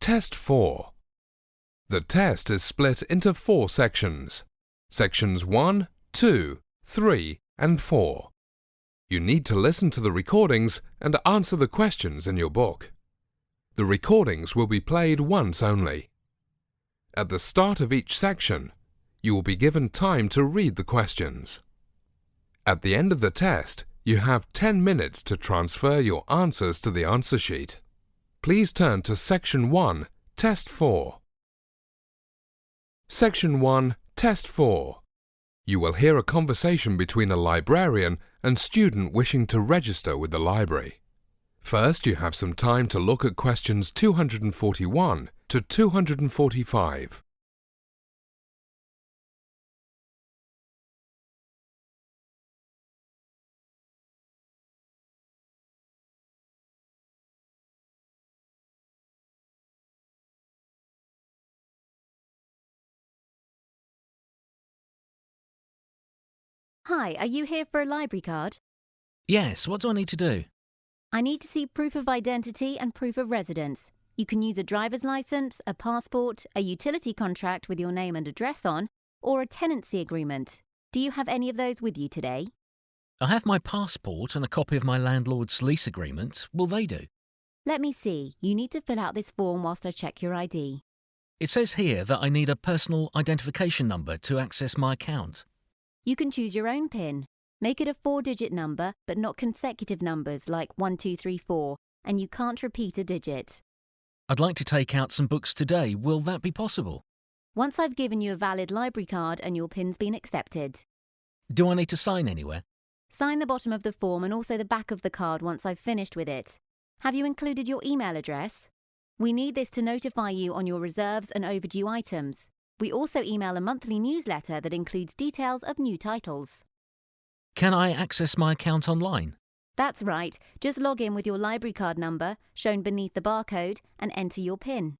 Test 4. The test is split into 4 sections. Sections 1, 2, 3 and 4. You need to listen to the recordings and answer the questions in your book. The recordings will be played once only. At the start of each section, you will be given time to read the questions. At the end of the test, you have 10 minutes to transfer your answers to the answer sheet. Please turn to Section 1, Test 4. Section 1, Test 4. You will hear a conversation between a librarian and student wishing to register with the library. First, you have some time to look at questions 241 to 245. Hi, are you here for a library card? Yes, what do I need to do? I need to see proof of identity and proof of residence. You can use a driver's license, a passport, a utility contract with your name and address on, or a tenancy agreement. Do you have any of those with you today? I have my passport and a copy of my landlord's lease agreement. Will they do? Let me see. You need to fill out this form whilst I check your ID. It says here that I need a personal identification number to access my account. You can choose your own PIN. Make it a 4-digit number, but not consecutive numbers like 1, 2, 3, 4, and you can't repeat a digit. I'd like to take out some books today. Will that be possible? Once I've given you a valid library card and your PIN's been accepted. Do I need to sign anywhere? Sign the bottom of the form and also the back of the card once I've finished with it. Have you included your email address? We need this to notify you on your reserves and overdue items. We also email a monthly newsletter that includes details of new titles. Can I access my account online? That's right. Just log in with your library card number, shown beneath the barcode, and enter your PIN.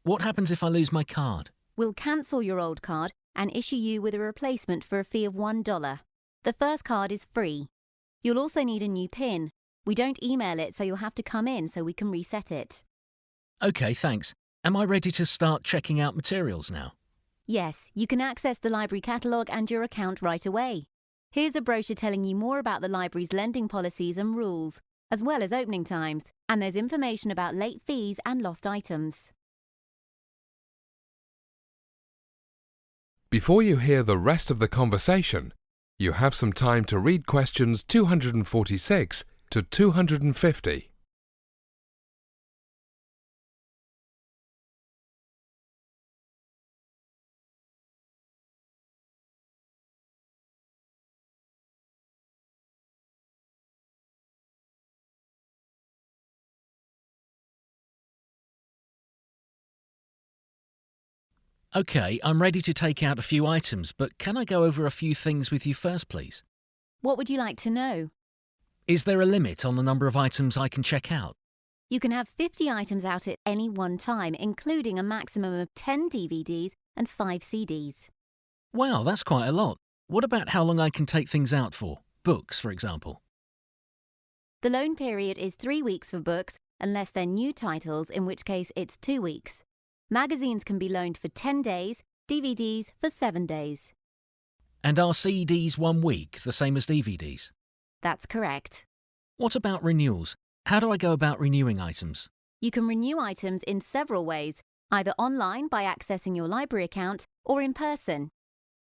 What happens if I lose my card? We'll cancel your old card and issue you with a replacement for a fee of $1. The first card is free. You'll also need a new PIN. We don't email it, so you'll have to come in so we can reset it. OK, thanks. Am I ready to start checking out materials now? Yes, you can access the library catalogue and your account right away. Here's a brochure telling you more about the library's lending policies and rules, as well as opening times, and there's information about late fees and lost items. Before you hear the rest of the conversation, you have some time to read questions 246 to 250. OK, I'm ready to take out a few items, but can I go over a few things with you first, please? What would you like to know? Is there a limit on the number of items I can check out? You can have 50 items out at any one time, including a maximum of 10 DVDs and 5 CDs. Wow, that's quite a lot. What about how long I can take things out for? Books, for example. The loan period is 3 weeks for books, unless they're new titles, in which case it's 2 weeks. Magazines can be loaned for 10 days, DVDs for 7 days. And are CDs 1 week, the same as DVDs? That's correct. What about renewals? How do I go about renewing items? You can renew items in several ways, either online by accessing your library account or in person.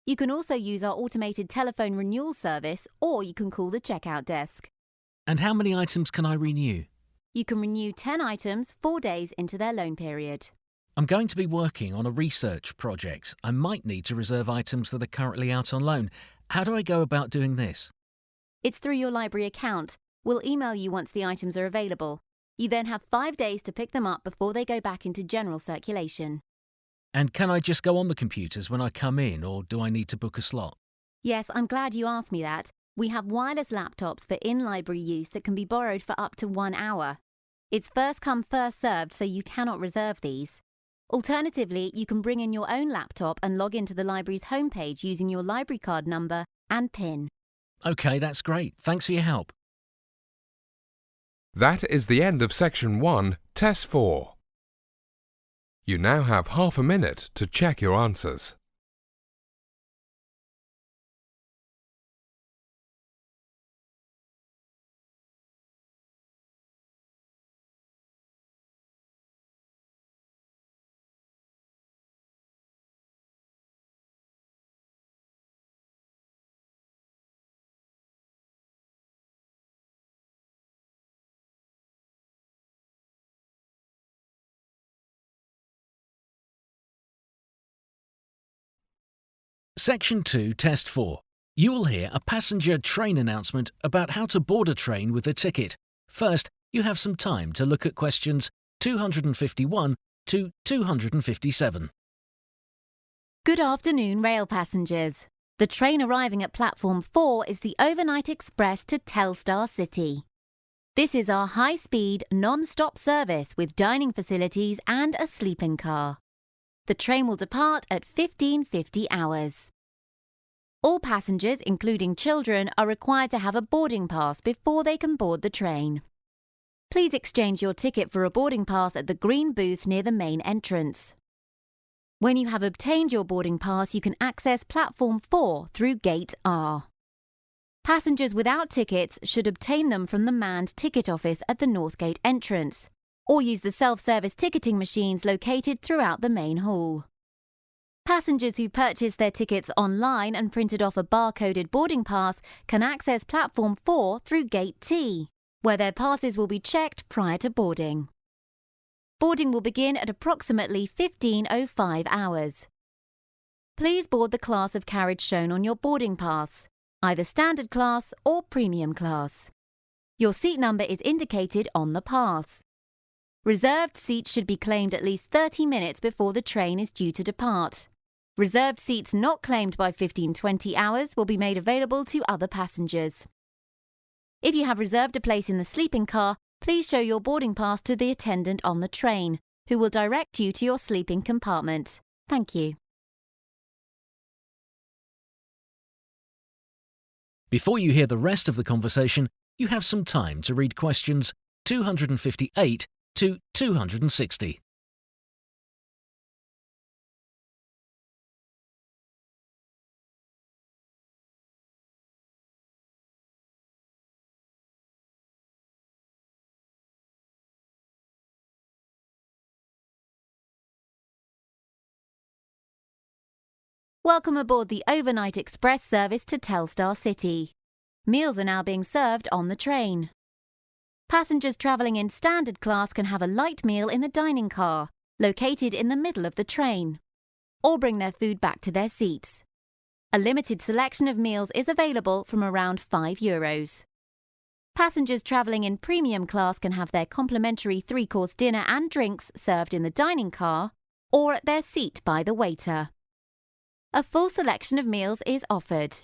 You can also use our automated telephone renewal service, or you can call the checkout desk. And how many items can I renew? You can renew 10 items 4 days into their loan period. I'm going to be working on a research project. I might need to reserve items that are currently out on loan. How do I go about doing this? It's through your library account. We'll email you once the items are available. You then have 5 days to pick them up before they go back into general circulation. And can I just go on the computers when I come in, or do I need to book a slot? Yes, I'm glad you asked me that. We have wireless laptops for in-library use that can be borrowed for up to 1 hour. It's first come, first served, so you cannot reserve these. Alternatively, you can bring in your own laptop and log into the library's homepage using your library card number and PIN. OK, that's great. Thanks for your help. That is the end of Section 1, Test 4. You now have half a minute to check your answers. Section 2, Test 4. You will hear a passenger train announcement about how to board a train with a ticket. First, you have some time to look at questions 251 to 257. Good afternoon, rail passengers. The train arriving at platform 4 is the overnight express to Telstar City. This is our high-speed, non-stop service with dining facilities and a sleeping car. The train will depart at 15:50 hours. All passengers, including children, are required to have a boarding pass before they can board the train. Please exchange your ticket for a boarding pass at the green booth near the main entrance. When you have obtained your boarding pass, you can access platform 4 through gate R. Passengers without tickets should obtain them from the manned ticket office at the North Gate entrance, or use the self-service ticketing machines located throughout the main hall. Passengers who purchase their tickets online and printed off a bar-coded boarding pass can access platform 4 through gate T, where their passes will be checked prior to boarding. Boarding will begin at approximately 15:05 hours. Please board the class of carriage shown on your boarding pass, either standard class or premium class. Your seat number is indicated on the pass. Reserved seats should be claimed at least 30 minutes before the train is due to depart. Reserved seats not claimed by 15:20 hours will be made available to other passengers. If you have reserved a place in the sleeping car, please show your boarding pass to the attendant on the train, who will direct you to your sleeping compartment. Thank you. Before you hear the rest of the conversation, you have some time to read questions 258 to 260. Welcome aboard the overnight express service to Telstar City. Meals are now being served on the train. Passengers travelling in standard class can have a light meal in the dining car, located in the middle of the train, or bring their food back to their seats. A limited selection of meals is available from around €5. Passengers travelling in premium class can have their complimentary 3-course dinner and drinks served in the dining car or at their seat by the waiter. A full selection of meals is offered.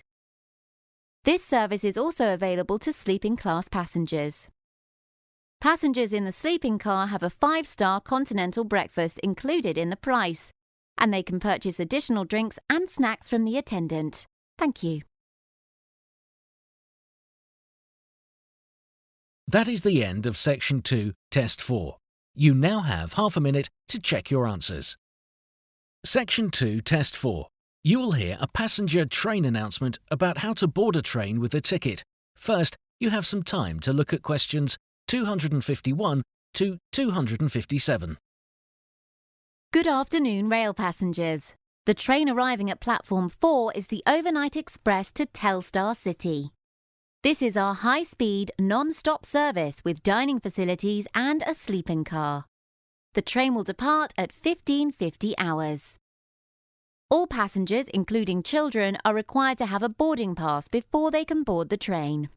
This service is also available to sleeping class passengers. Passengers in the sleeping car have a 5-star continental breakfast included in the price, and they can purchase additional drinks and snacks from the attendant. Thank you. That is the end of Section 2, Test 4. You now have half a minute to check your answers. Section 2, Test 4. You will hear a passenger train announcement about how to board a train with a ticket. First, you have some time to look at questions 251 to 257. Good afternoon, rail passengers. The train arriving at platform 4 is the overnight express to Telstar City. This is our high-speed, non-stop service with dining facilities and a sleeping car. The train will depart at 15:50 hours. All passengers, including children, are required to have a boarding pass before they can board the train.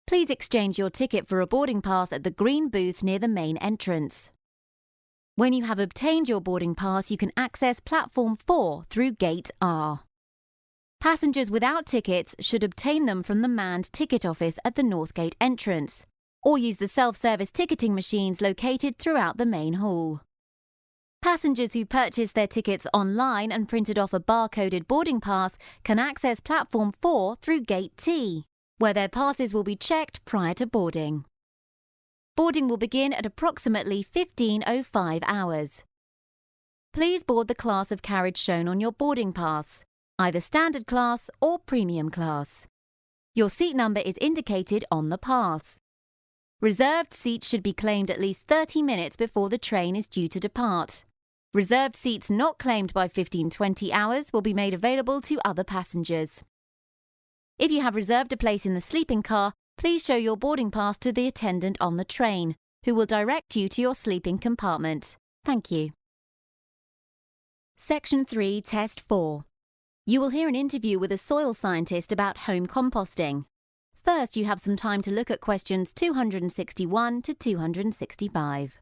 Please exchange your ticket for a boarding pass at the green booth near the main entrance. When you have obtained your boarding pass, you can access platform 4 through gate R. Passengers without tickets should obtain them from the manned ticket office at the North Gate entrance, or use the self-service ticketing machines located throughout the main hall. Passengers who purchase their tickets online and printed off a bar-coded boarding pass can access platform 4 through gate T, where their passes will be checked prior to boarding. Boarding will begin at approximately 15:05 hours. please board the class of carriage shown on your boarding pass, either standard class or premium class. Your seat number is indicated on the pass. Reserved seats should be claimed at least 30 minutes before the train is due to depart. Reserved seats not claimed by 15-20 hours will be made available to other passengers. If you have reserved a place in the sleeping car, please show your boarding pass to the attendant on the train, who will direct you to your sleeping compartment. Thank you. Section 3, Test 4. You will hear an interview with a soil scientist about home composting. First, you have some time to look at questions 261 to 265.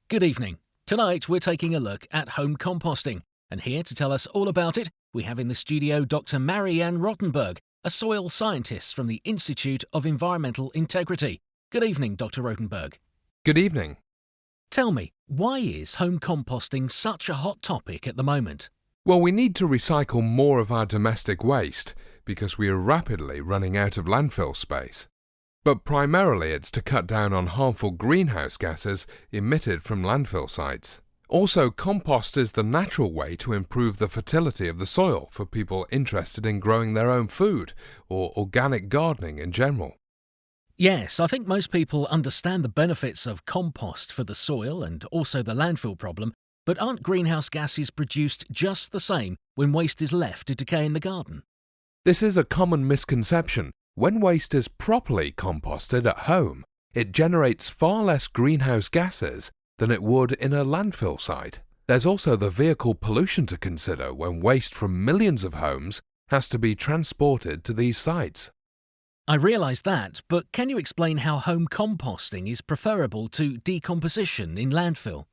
Good evening. Tonight we're taking a look at home composting, and here to tell us all about it, we have in the studio Dr. Marianne Rottenberg, a soil scientist from the Institute of Environmental Integrity. Good evening, Dr. Rottenberg. Good evening. Tell me, why is home composting such a hot topic at the moment? Well, we need to recycle more of our domestic waste because we are rapidly running out of landfill space. But primarily it's to cut down on harmful greenhouse gases emitted from landfill sites. Also, compost is the natural way to improve the fertility of the soil for people interested in growing their own food or organic gardening in general. Yes, I think most people understand the benefits of compost for the soil and also the landfill problem, but aren't greenhouse gases produced just the same when waste is left to decay in the garden? This is a common misconception. When waste is properly composted at home, it generates far less greenhouse gases than it would in a landfill site. There's also the vehicle pollution to consider when waste from millions of homes has to be transported to these sites. I realise that, but can you explain how home composting is preferable to decomposition in landfill?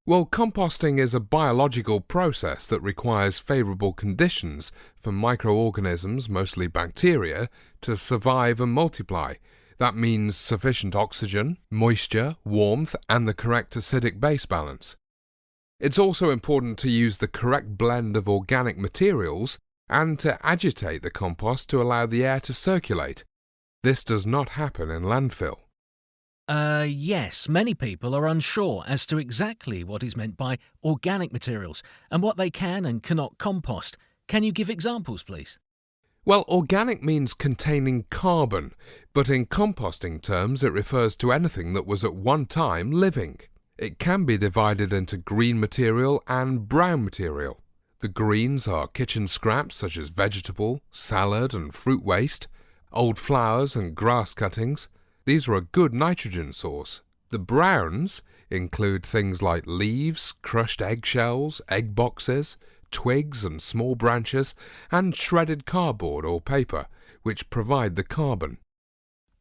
Well, composting is a biological process that requires favourable conditions for microorganisms, mostly bacteria, to survive and multiply. That means sufficient oxygen, moisture, warmth, and the correct acidic base balance. It's also important to use the correct blend of organic materials and to agitate the compost to allow the air to circulate. This does not happen in landfill. Yes, many people are unsure as to exactly what is meant by organic materials and what they can and cannot compost. Can you give examples, please? Well, organic means containing carbon, but in composting terms it refers to anything that was at one time living. It can be divided into green material and brown material. The greens are kitchen scraps such as vegetable, salad and fruit waste, old flowers and grass cuttings. These are a good nitrogen source. The browns include things like leaves, crushed eggshells, egg boxes, twigs and small branches, and shredded cardboard or paper, which provide the carbon.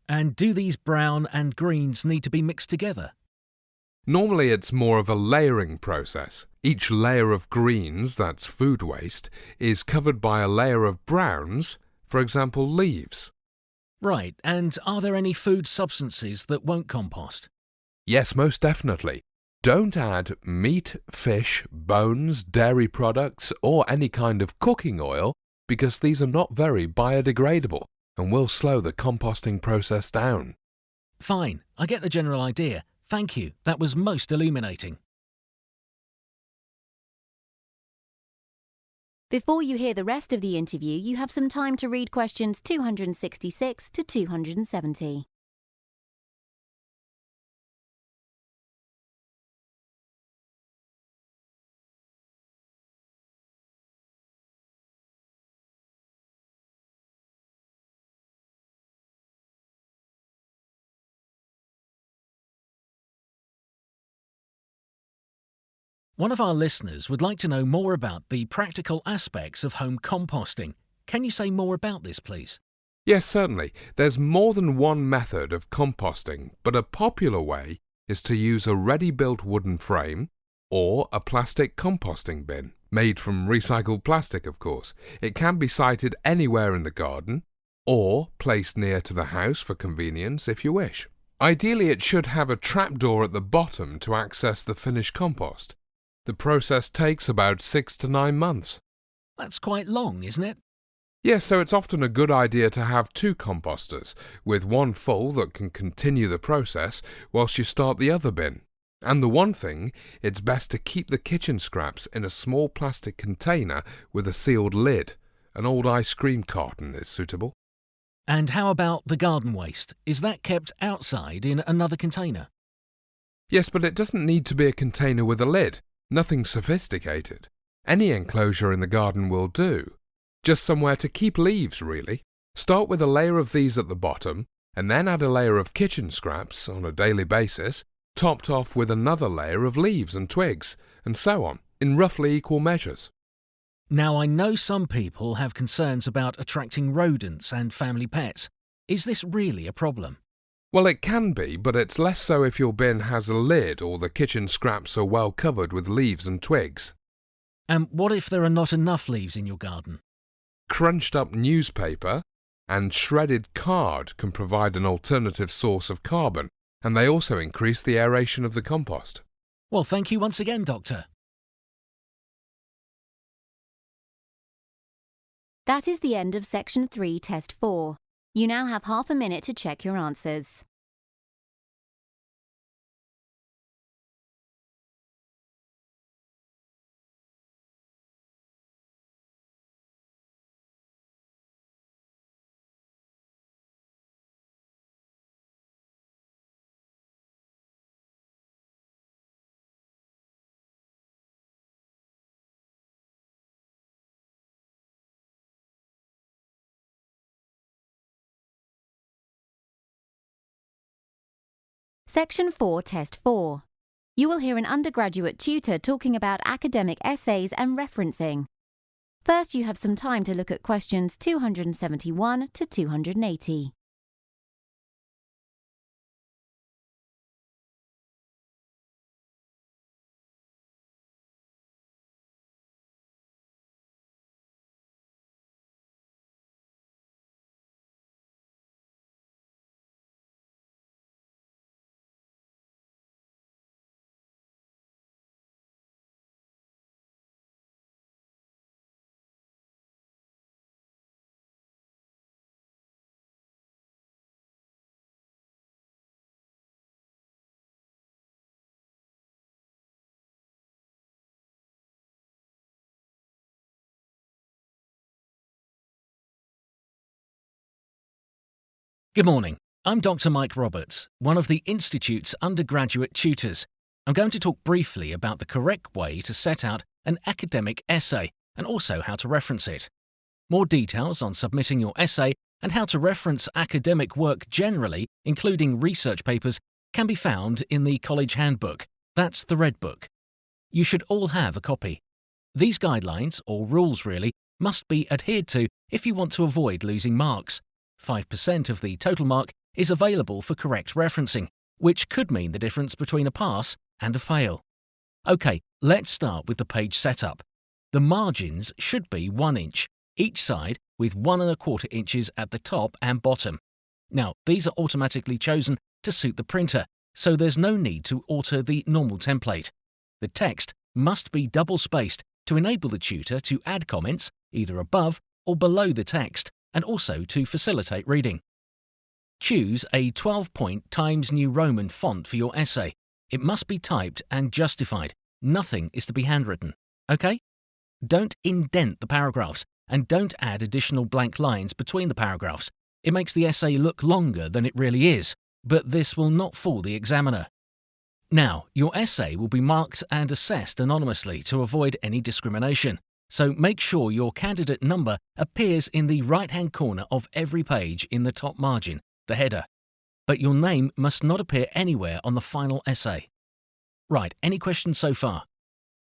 And do these brown and greens need to be mixed together? Normally it's more of a layering process. Each layer of greens, that's food waste, is covered by a layer of browns, for example leaves. Right, and are there any food substances that won't compost? Yes, most definitely. Don't add meat, fish, bones, dairy products, or any kind of cooking oil because these are not very biodegradable and will slow the composting process down. Fine, I get the general idea. Thank you, that was most illuminating. Before you hear the rest of the interview, you have some time to read questions 266 to 270. One of our listeners would like to know more about the practical aspects of home composting. Can you say more about this, please? Yes, certainly. There's more than one method of composting, but a popular way is to use a ready-built wooden frame or a plastic composting bin, made from recycled plastic, of course. It can be sited anywhere in the garden or placed near to the house for convenience if you wish. Ideally, it should have a trapdoor at the bottom to access the finished compost. The process takes about 6 to 9 months. That's quite long, isn't it? Yes, so it's often a good idea to have 2 composters, with one full that can continue the process whilst you start the other bin. And the one thing, it's best to keep the kitchen scraps in a small plastic container with a sealed lid. An old ice cream carton is suitable. And how about the garden waste? Is that kept outside in another container? Yes, but it doesn't need to be a container with a lid. Nothing sophisticated. Any enclosure in the garden will do. Just somewhere to keep leaves, really. Start with a layer of these at the bottom, and then add a layer of kitchen scraps on a daily basis, topped off with another layer of leaves and twigs, and so on, in roughly equal measures. Now, I know some people have concerns about attracting rodents and family pets. Is this really a problem? Well, it can be, but it's less so if your bin has a lid or the kitchen scraps are well covered with leaves and twigs. And what if there are not enough leaves in your garden? Crunched up newspaper and shredded card can provide an alternative source of carbon, and they also increase the aeration of the compost. Well, thank you once again, Doctor. That is the end of Section 3, Test 4. You now have half a minute to check your answers. Section 4, Test 4. You will hear an undergraduate tutor talking about academic essays and referencing. First, you have some time to look at questions 271 to 280. Good morning. I'm Dr. Mike Roberts, one of the Institute's undergraduate tutors. I'm going to talk briefly about the correct way to set out an academic essay and also how to reference it. More details on submitting your essay and how to reference academic work generally, including research papers, can be found in the College Handbook. That's the Red Book. You should all have a copy. These guidelines, or rules really, must be adhered to if you want to avoid losing marks. 5% of the total mark is available for correct referencing, which could mean the difference between a pass and a fail. OK, let's start with the page setup. The margins should be 1 inch, each side with 1¼ inches at the top and bottom. Now, these are automatically chosen to suit the printer, so there's no need to alter the normal template. The text must be double-spaced to enable the tutor to add comments either above or below the text, and also to facilitate reading. Choose a 12-point Times New Roman font for your essay. It must be typed and justified. Nothing is to be handwritten. OK? Don't indent the paragraphs and don't add additional blank lines between the paragraphs. It makes the essay look longer than it really is, but this will not fool the examiner. Now, your essay will be marked and assessed anonymously to avoid any discrimination. So make sure your candidate number appears in the right-hand corner of every page in the top margin, the header. But your name must not appear anywhere on the final essay. Right, any questions so far?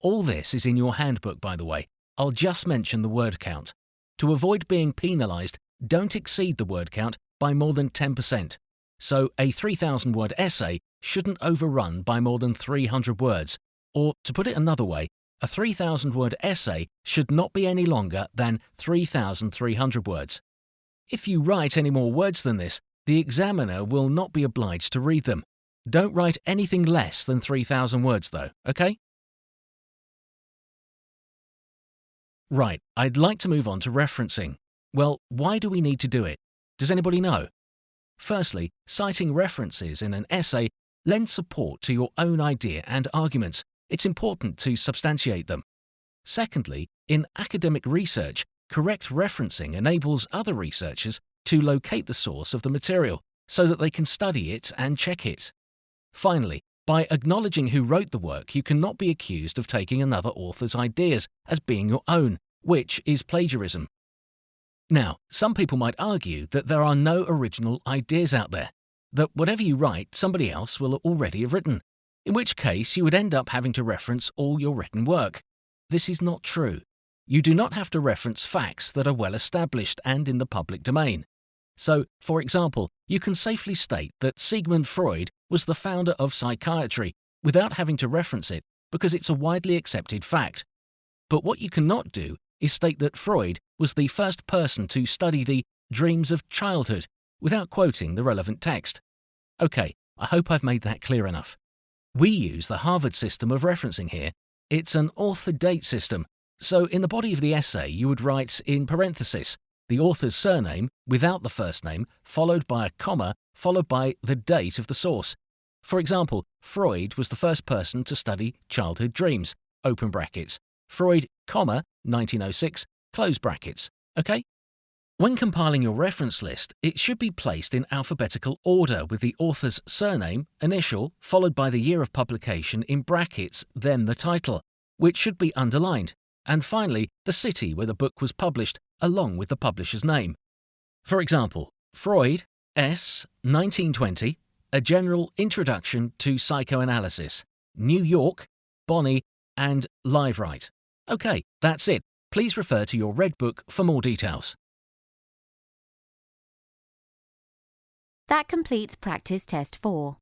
All this is in your handbook, by the way. I'll just mention the word count. To avoid being penalised, don't exceed the word count by more than 10%. So a 3,000-word essay shouldn't overrun by more than 300 words. Or, to put it another way, a 3,000-word essay should not be any longer than 3,300 words. If you write any more words than this, The examiner will not be obliged to read them. Don't write anything less than 3,000 words though, okay? Right, I'd like to move on to referencing. Well, why do we need to do it? Does anybody know? Firstly, citing references in an essay lends support to your own idea and arguments. It's important to substantiate them. Secondly, in academic research, correct referencing enables other researchers to locate the source of the material so that they can study it and check it. Finally, by acknowledging who wrote the work, you cannot be accused of taking another author's ideas as being your own, which is plagiarism. Now, some people might argue that there are no original ideas out there, that whatever you write, somebody else will already have written, in which case you would end up having to reference all your written work. This is not true. You do not have to reference facts that are well established and in the public domain. So, for example, you can safely state that Sigmund Freud was the founder of psychiatry without having to reference it because it's a widely accepted fact. But what you cannot do is state that Freud was the first person to study the dreams of childhood without quoting the relevant text. Okay, I hope I've made that clear enough. We use the Harvard system of referencing here. It's an author-date system, so in the body of the essay you would write in parenthesis the author's surname without the first name, followed by a comma, followed by the date of the source. For example, Freud was the first person to study childhood dreams, open brackets. Freud, comma, 1906, close brackets. Okay? When compiling your reference list, it should be placed in alphabetical order with the author's surname, initial, followed by the year of publication in brackets, then the title, which should be underlined, and finally the city where the book was published along with the publisher's name. For example, Freud, S. 1920, A General Introduction to Psychoanalysis, New York, Bonney, and Liveright. Okay, that's it. Please refer to your Red Book for more details. That completes practice test 4.